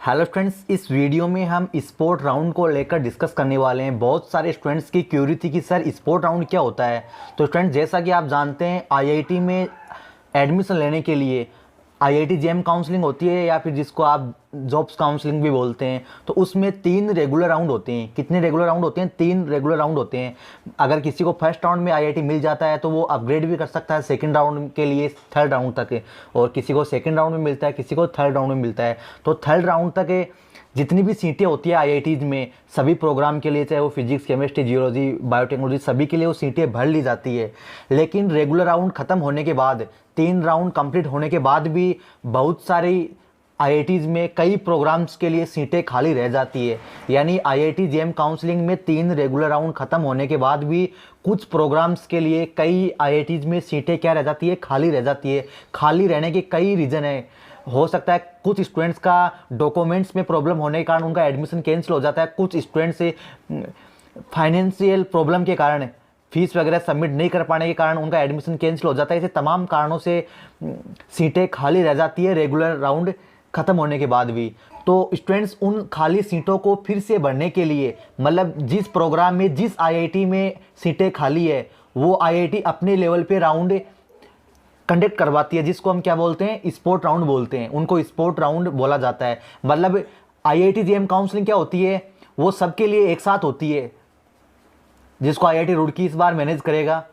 Hello students, इस video में हम स्पोर्ट राउंड को लेकर डिस्कस करने वाले हैं। बहुत सारे स्टूडेंट्स की क्यूरी थी कि सर स्पोर्ट राउंड क्या होता है। तो स्टूडेंट, जैसा कि आप जानते हैं, आईआईटी में एडमिशन लेने के लिए आईआईटी जेम काउंसलिंग होती है या फिर जिसको आप जॉब्स काउंसलिंग भी बोलते हैं। तो उसमें 3 रेगुलर राउंड होते हैं। कितने रेगुलर राउंड होते हैं? 3 रेगुलर राउंड होते हैं। अगर किसी को फर्स्ट राउंड में आईआईटी मिल जाता है तो वो अपग्रेड भी कर सकता है सेकंड राउंड के लिए, थर्ड राउंड तक। और किसी को सेकंड राउंड में मिलता है, किसी को थर्ड राउंड में मिलता है। तो थर्ड राउंड तक जितनी भी सीटें होती है आईआईटीज में सभी प्रोग्राम के लिए, चाहे वो फिजिक्स, केमिस्ट्री, जियोलॉजी, बायोटेक्नोलॉजी, सभी के लिए वो सीटें भर ली जाती है। लेकिन रेगुलर राउंड ख़त्म होने के बाद, 3 राउंड कंप्लीट होने के बाद भी बहुत सारी आईआईटीज में कई प्रोग्राम्स के लिए सीटें खाली रह जाती है। यानी आईआईटी जेम काउंसलिंग में 3 रेगुलर राउंड ख़त्म होने के बाद भी कुछ प्रोग्राम्स के लिए कई आईआईटीज में सीटें क्या रह जाती है? खाली रह जाती है। खाली रहने के कई रीज़न है। हो सकता है कुछ स्टूडेंट्स का डॉक्यूमेंट्स में प्रॉब्लम होने के कारण उनका एडमिशन कैंसिल हो जाता है। कुछ स्टूडेंट्स से फाइनेंशियल प्रॉब्लम के कारण, फीस वगैरह सबमिट नहीं कर पाने के कारण उनका एडमिशन कैंसिल हो जाता है। ऐसे तमाम कारणों से सीटें खाली रह जाती है रेगुलर राउंड ख़त्म होने के बाद भी। तो स्टूडेंट्स उन खाली सीटों को फिर से भरने के लिए, मतलब जिस प्रोग्राम में, जिस आईआईटी में सीटें खाली है, वो आईआईटी अपने लेवल पे राउंड कंडक्ट करवाती है, जिसको हम क्या बोलते हैं? स्पोर्ट राउंड बोलते हैं। उनको स्पोर्ट राउंड बोला जाता है। मतलब आईआईटी जेम काउंसलिंग क्या होती है? वो सबके लिए एक साथ होती है, जिसको आईआईटी रुड़की इस बार मैनेज करेगा।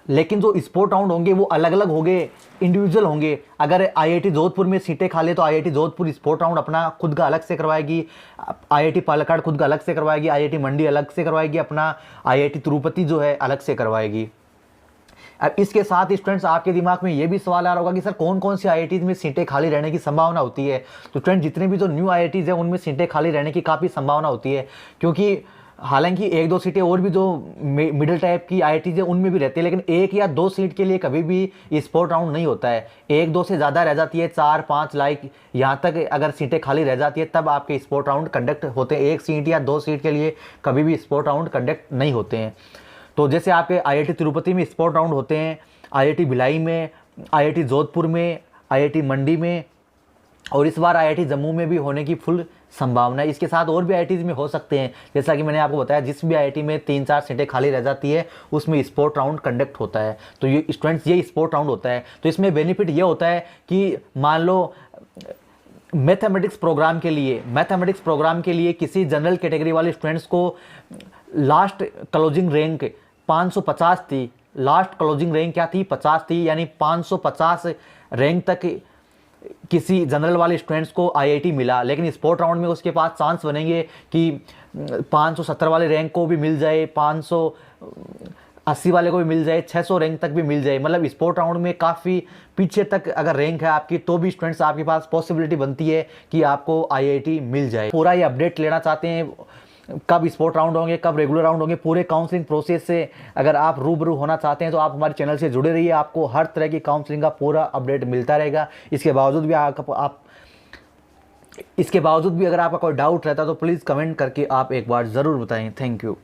लेकिन जो स्पोर्ट राउंड होंगे वो अलग अलग होंगे, इंडिविजुअल होंगे। अगर आईआईटी जोधपुर में सीटें खाली तो आईआईटी जोधपुर स्पोर्ट राउंड अपना खुद का अलग से करवाएगी, आईआईटी पालक्काड खुद का अलग से करवाएगी, आईआईटी मंडी अलग से करवाएगी, अपना आईआईटी तिरुपति जो है अलग से करवाएगी। अब इसके साथ स्टूडेंट्स आपके दिमाग में ये भी सवाल आ रहा होगा कि सर कौन कौन सी आईआईटीज में सीटें खाली रहने की संभावना होती है। तो स्टूडेंट, जितने भी जो न्यू आईआईटीज है उनमें सीटें खाली रहने की काफ़ी संभावना होती है, क्योंकि हालांकि 1-2 सीटें और भी जो मिडिल टाइप की आईआईटीज है उनमें भी रहती है, लेकिन 1 या 2 सीट के लिए कभी भी स्पोर्ट राउंड नहीं होता है। 1-2 से ज़्यादा रह जाती है, 4-5 लाइक यहाँ तक अगर सीटें खाली रह जाती है तब आपके स्पोर्ट राउंड कंडक्ट होते हैं। 1 सीट या 2 सीट के लिए कभी भी स्पोर्ट राउंड कंडक्ट नहीं होते हैं। तो जैसे आपके आईआईटी तिरुपति में स्पोर्ट राउंड होते हैं, आईआईटी भिलाई में, आईआईटी जोधपुर में, आईआईटी मंडी में, और इस बार आईआईटी जम्मू में भी होने की फुल संभावना है। इसके साथ और भी आईआईटीज में हो सकते हैं। जैसा कि मैंने आपको बताया, जिस भी आईआईटी में 3-4 सीटें खाली रह जाती है उसमें स्पोर्ट राउंड कंडक्ट होता है। तो ये स्टूडेंट्स, ये स्पोर्ट राउंड होता है। तो इसमें बेनिफिट ये होता है कि मान लो मैथमेटिक्स प्रोग्राम के लिए किसी जनरल कैटेगरी वाले स्टूडेंट्स को लास्ट क्लोजिंग रैंक 550 थी। लास्ट क्लोजिंग रैंक क्या थी? 50 थी। यानी 550 रैंक तक किसी जनरल वाले स्टूडेंट्स को आईआईटी मिला। लेकिन स्पोर्ट राउंड में उसके पास चांस बनेंगे कि 570 वाले रैंक को भी मिल जाए, 580 वाले को भी मिल जाए, 600 रैंक तक भी मिल जाए। मतलब स्पोर्ट राउंड में काफ़ी पीछे तक अगर रैंक है आपकी तो भी स्टूडेंट्स आपके पास पॉसिबिलिटी बनती है कि आपको आईआईटी मिल जाए। पूरा ये अपडेट लेना चाहते हैं कब स्पोर्ट राउंड होंगे, कब रेगुलर राउंड होंगे, पूरे काउंसलिंग प्रोसेस से अगर आप रूबरू होना चाहते हैं तो आप हमारे चैनल से जुड़े रहिए। आपको हर तरह की काउंसलिंग का पूरा अपडेट मिलता रहेगा। इसके बावजूद भी अगर आपका कोई डाउट रहता है तो प्लीज़ कमेंट करके आप एक बार ज़रूर बताएं। Thank you.